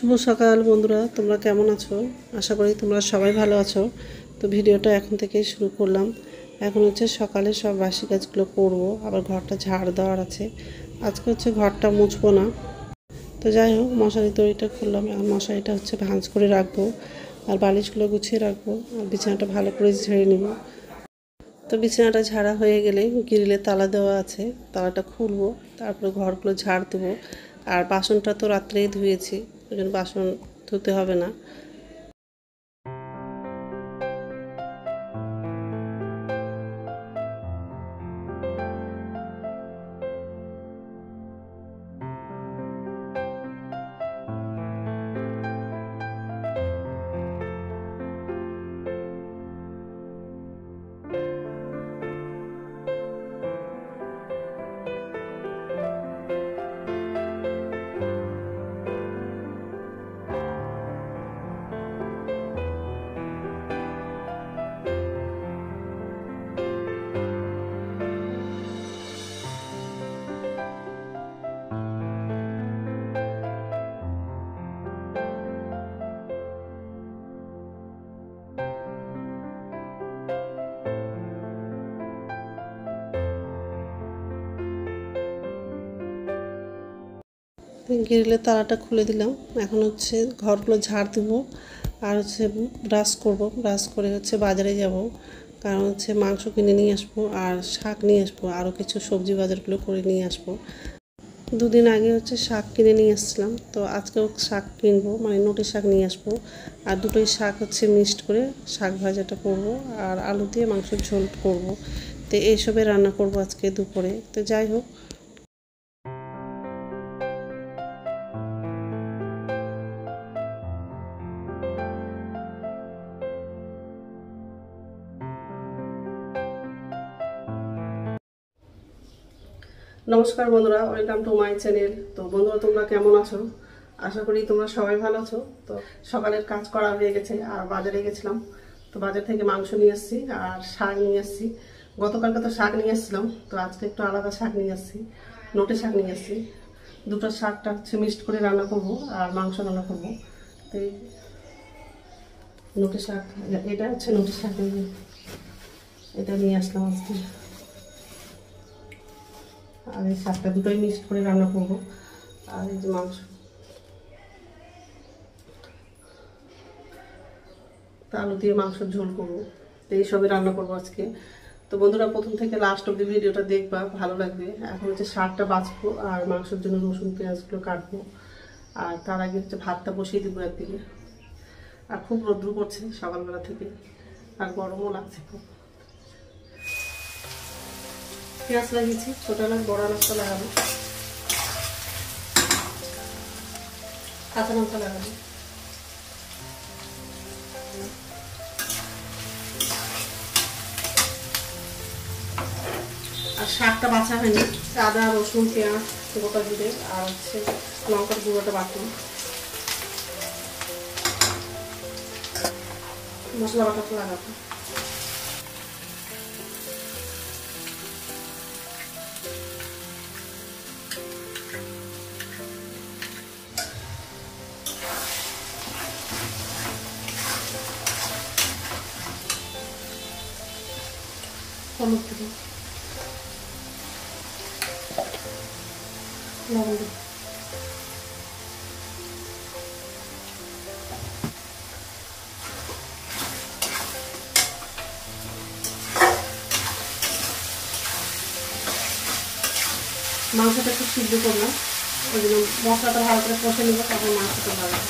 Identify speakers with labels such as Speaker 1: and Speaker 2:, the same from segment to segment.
Speaker 1: শুভ সকাল বন্ধুরা, তোমরা কেমন আছো? আশা করি তোমরা সবাই ভালো আছো। তো ভিডিওটা এখন থেকেই শুরু করলাম। এখন হচ্ছে সকালে সব বাসি কাজগুলো করব, আবার ঘরটা ঝাড় দেওয়ার আছে। আজকে হচ্ছে ঘরটা মুছবো না। তো যাই হোক, মশারি তৈরিটা করলাম। আর মশারিটা হচ্ছে ভাঁজ করে রাখবো, আর বালিশগুলো গুছিয়ে রাখবো, আর বিছানাটা ভালো করে ঝেড়ে নেব। তো বিছানাটা ঝাড়া হয়ে গেলে গ্রিলে তালা দেওয়া আছে, তালাটা খুলবো, তারপরে ঘরগুলো ঝাড় দেবো। আর বাসনটা তো রাত্রেই ধুয়েছি, ওই জন্য বাসন ধুতে হবে না। গ্রিলের তালাটা খুলে দিলাম। এখন হচ্ছে ঘরগুলো ঝাড় দেবো, আর হচ্ছে ব্রাশ করব। ব্রাশ করে হচ্ছে বাজারে যাব, কারণ হচ্ছে মাংস কিনে নিয়ে আসবো, আর শাক নিয়ে আসবো, আরও কিছু সবজি বাজারগুলো করে নিয়ে আসবো। দুদিন আগে হচ্ছে শাক কিনে নিয়ে আসছিলাম, তো আজকেও শাক কিনবো, মানে নোটে শাক নিয়ে আসবো। আর দুটোই শাক হচ্ছে মিক্সড করে শাক ভাজাটা করবো, আর আলু দিয়ে মাংসের ঝোল করবো। তো এইসবে রান্না করবো আজকে দুপুরে। তো যাই হোক, নমস্কার বন্ধুরা, ওয়েলকাম টু মাই চ্যানেল। তো বন্ধুরা, তোমরা কেমন আছো? আশা করি তোমরা সবাই ভালো আছো। তো সকালের কাজ করা হয়ে গেছে, আর বাজারে গেছিলাম। তো বাজার থেকে মাংস নিয়ে এসেছি, আর শাক নিয়ে এসেছি। গতকালকে তো শাক নিয়ে এসেছিলাম, তো আজকে একটু আলাদা শাক নিয়ে এসেছি, নোটে শাক নিয়ে এসেছি। দুটো শাকটা হচ্ছে মিক্সড করে রান্না করবো, আর মাংস রান্না করবো। তো নোটে শাক, এটা হচ্ছে নোটে শাক, এটা নিয়ে আসলাম আজকে। আর এই শাকটা দুটোই মিক্সড করে রান্না করবো। আর এই যে মাংস, আলু দিয়ে মাংসের ঝোল করবো। তো এইসবই রান্না করবো আজকে। তো বন্ধুরা, প্রথম থেকে লাস্ট অব্দি ভিডিওটা দেখবা, ভালো লাগবে। এখন হচ্ছে শাকটা বাছবো, আর মাংসের জন্য রসুন পেঁয়াজগুলো কাটবো। আর তার আগে হচ্ছে ভাতটা বসিয়ে দেবো একদিকে। আর খুব রৌদ্র পড়ছে সকালবেলা থেকে, আর গরমও লাগছে খুব। পেঁয়াজ লাগিয়েছি, ছোটো এলাচ বড় এলাচটা লাগাবো, কাঁচা লঙ্কা লাগাবো। আর শাকটা বাছা হয়নি, আদা রসুন পেঁয়াজ গোটা জিরে আর হচ্ছে লঙ্কার গুঁড়োটা বাটলাম, মশলা বাটাটা লাগাবো। হলুদ দেবো, লবণ দেবো। মাংসটা একটু সিদ্ধ করলাম, ওই জন্য মশলাটা ভালো করে কষে নেবো, তারপর মাংসটা লাগাবো।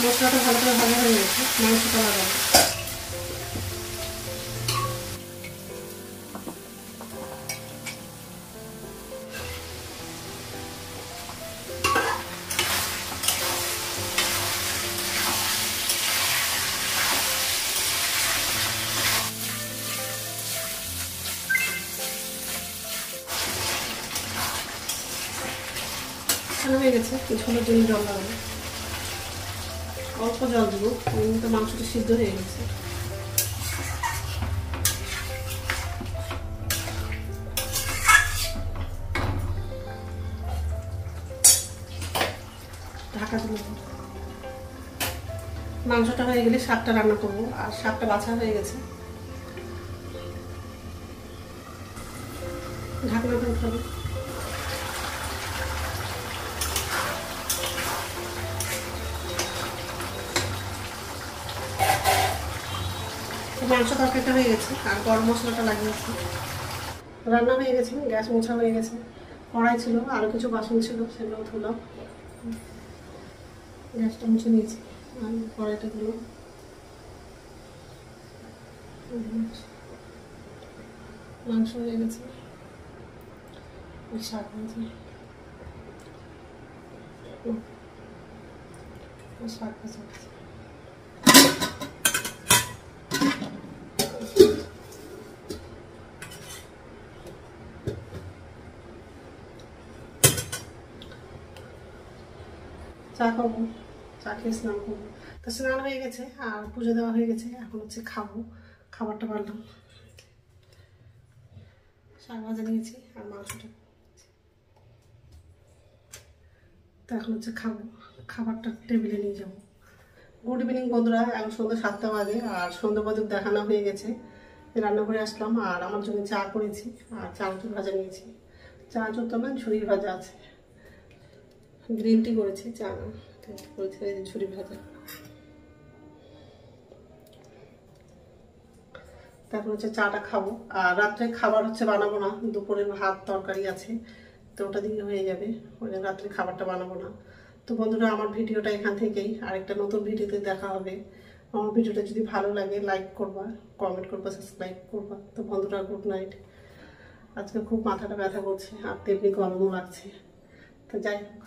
Speaker 1: মশলাটা ভালো করে ভাজা হয়ে গেছে, মাংসটা লাগাবো। হয়ে গেছে, ঝোলের জন্য জল লাগাবো, অল্প জল দেবো, এমনিতে মাংসটা সিদ্ধ হয়ে গেছে। মাংসটা হয়ে গেলে শাকটা রান্না করবো, আর শাকটা বাছা হয়ে গেছে। ঢাকনা দিয়ে উঠাবো। মাংস তরকারিটা হয়ে গেছে, আর গরম মশলাটা লাগিয়েছি। রান্না হয়ে গেছে, গ্যাস মোছা হয়ে গেছে। কড়াই ছিল, আরও কিছু বাসন ছিল, সেগুলো ধুলাম। গ্যাসটা মুছে নিয়েছি, আর কড়াইটা ধুলাম। মাংস হয়ে গেছে, শাক হয়েছে, শাক ভাজা হয়েছে। চা খাবো, চা খেয়ে স্নান করবো। তো স্নান হয়ে গেছে আর পুজো দেওয়া হয়ে গেছে, এখন হচ্ছে খাবো। খাবারটা বাড়লাম, শাক ভাজা নিয়েছি আর মাংসটা। তো এখন হচ্ছে খাবো, খাবারটা টেবিলে নিয়ে যাবো। গুড ইভিনিং বন্ধুরা, এখন সন্ধ্যা 7টা বাজে আর সন্ধ্যা প্রদীপ দেখানো হয়ে গেছে। রান্নাঘরে আসলাম আর আমার জন্য চা করেছি আর চানাচুর ভাজা নিয়েছি। চানাচুর তো না, ঝুড়ি ভাজা আছে। গ্রিন টি করেছি, চা না, করেছি ঝুড়ি ভাজা। তারপর হচ্ছে চাটা খাবো, আর রাত্রে খাবার হচ্ছে বানাবো না। দুপুরের ভাত তরকারি আছে, তো ওটা দিয়ে হয়ে যাবে। ওই জন্য রাত্রে খাবারটা বানাবো না। তো বন্ধুরা, আমার ভিডিওটা এখান থেকেই, আরেকটা নতুন ভিডিওতে দেখা হবে। আমার ভিডিওটা যদি ভালো লাগে লাইক করবা, কমেন্ট করবা, সাবস্ক্রাইব করবা। তো বন্ধুরা, গুড নাইট। আজকে খুব মাথাটা ব্যথা করছে আর তেমনি গরমও লাগছে। তো যাই হোক।